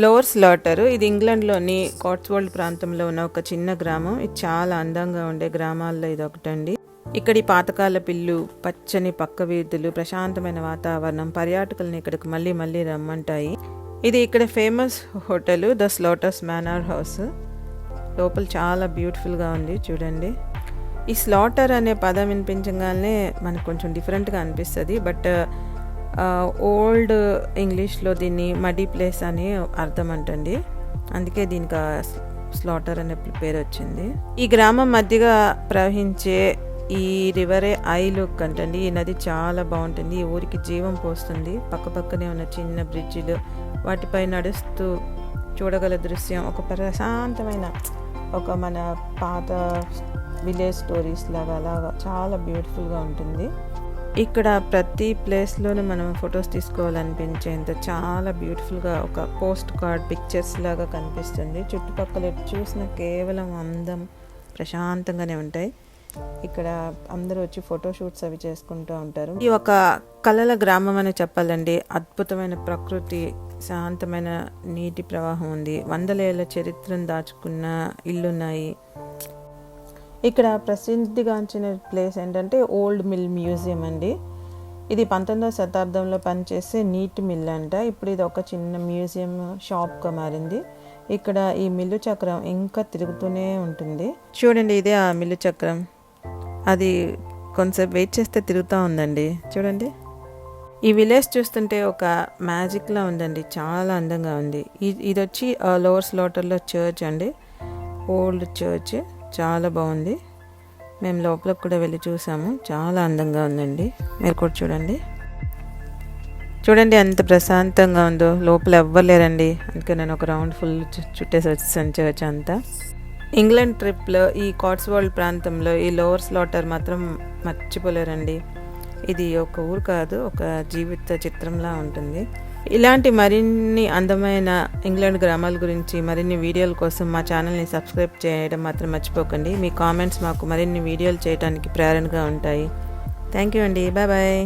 Lower slaughter ఇది ఇంగ్లాండ్లోని కాట్స్వోల్డ్ ప్రాంతంలో ఉన్న ఒక చిన్న గ్రామం. ఇది చాలా అందంగా ఉండే గ్రామాల్లో ఇది ఒకటండి. ఇక్కడి పాతకాల పిల్లు, పచ్చని పక్క వీధులు, ప్రశాంతమైన వాతావరణం పర్యాటకులను ఇక్కడికి మళ్ళీ మళ్ళీ రమ్మంటాయి. ఇది ఇక్కడ famous hotel the Slaughters Manor House. లోపల చాలా బ్యూటిఫుల్గా ఉంది చూడండి. ఈ స్లాటర్ అనే పదం వినిపించగానే మనకు కొంచెం డిఫరెంట్గా అనిపిస్తుంది. బట్ ఓల్డ్ ఇంగ్లీష్లో దీన్ని మడీ ప్లేస్ అని అర్థం అంటండి. అందుకే దీనికి స్లాటర్ అనే పేరు వచ్చింది. ఈ గ్రామం మధ్యగా ప్రవహించే ఈ రివరే ఐలుక్ అంటండి. ఈ నది చాలా బాగుంటుంది. ఈ ఊరికి జీవం పోస్తుంది. పక్కపక్కనే ఉన్న చిన్న బ్రిడ్జిలు, వాటిపై నడుస్తూ చూడగల దృశ్యం ఒక ప్రశాంతమైన ఒక మన పాత విలేజ్ స్టోరీస్ లాగా అలాగా చాలా బ్యూటిఫుల్గా ఉంటుంది. ఇక్కడ ప్రతి ప్లేస్లోనూ మనం ఫొటోస్ తీసుకోవాలనిపించేంత చాలా బ్యూటిఫుల్గా ఒక పోస్ట్ కార్డ్ పిక్చర్స్ లాగా కనిపిస్తుంది. చుట్టుపక్కల చూసిన కేవలం అందం, ప్రశాంతంగానే ఉంటాయి. ఇక్కడ అందరూ వచ్చి ఫోటోషూట్స్ అవి చేసుకుంటూ ఉంటారు. ఈ ఒక కళల గ్రామం అని చెప్పాలండి. అద్భుతమైన ప్రకృతి, శాంతమైన నీటి ప్రవాహం ఉంది. వందలేళ్ల చరిత్రను దాచుకున్న ఇళ్ళున్నాయి. ఇక్కడ ప్రసిద్ధిగాంచిన ప్లేస్ ఏంటంటే ఓల్డ్ మిల్ మ్యూజియం అండి. ఇది 19వ శతాబ్దంలో పనిచేసే నీటి మిల్ అంట. ఇప్పుడు ఇది ఒక చిన్న మ్యూజియం షాప్గా మారింది. ఇక్కడ ఈ మిల్లు చక్రం ఇంకా తిరుగుతూనే ఉంటుంది. చూడండి, ఇదే ఆ మిల్లు చక్రం. అది కొంచెం వెయిట్ చేస్తే తిరుగుతూ ఉందండి. చూడండి, ఈ విలేజ్ చూస్తుంటే ఒక మ్యాజిక్లా ఉందండి. చాలా అందంగా ఉంది. ఇది వచ్చి లోవర్ స్లాటర్లో చర్చ్ అండి. ఓల్డ్ చర్చ్ చాలా బాగుంది. మేము లోపలికి కూడా వెళ్ళి చూసాము. చాలా అందంగా ఉందండి. మీరు కూడా చూడండి ఎంత ప్రశాంతంగా ఉందో. లోపల ఎవ్వలేరండి. అందుకే నేను ఒక రౌండ్ ఫుల్ చుట్టేసి వచ్చాను చర్చ్ అంతా. ఇంగ్లాండ్ ట్రిప్లో ఈ కాట్స్వోల్డ్ ప్రాంతంలో ఈ లోవర్ స్లాటర్ మాత్రం మర్చిపోలేరండి. ఇది ఒక ఊరు కాదు, ఒక జీవిత చిత్రంలా ఉంటుంది. ఇలాంటి మరిన్ని అందమైన ఇంగ్లాండ్ గ్రామాల గురించి మరిన్ని వీడియోల కోసం మా ఛానల్ని సబ్స్క్రైబ్ చేయడం మాత్రం మర్చిపోకండి. మీ కామెంట్స్ మాకు మరిన్ని వీడియోలు చేయడానికి ప్రేరణగా ఉంటాయి. థ్యాంక్ యూ అండి. Bye bye.